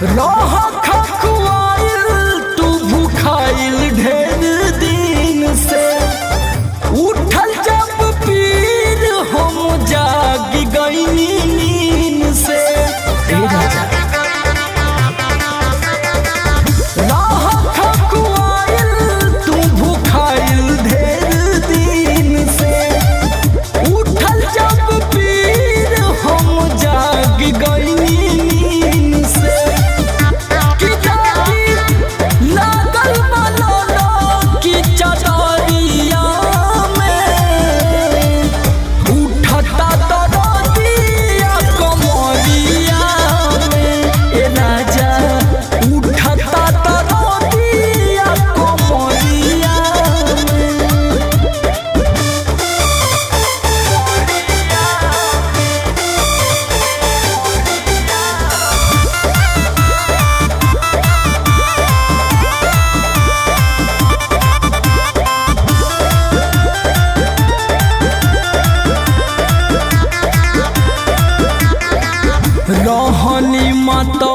रह खखुआइल तू भूखाइल ढेर दिन से, उठल जब पीर हम जाग गइनी नींद से। रह खखुआइल तू भूखाइल ढेर दिन से, उठल जब पीर हम जाग गइनी नींद से। कि जागी लागल मलौलो की चदरिया में, उठता दरदिया कमरिया में। ए राजा उठता दरदिया कमरिया में। रहनी माता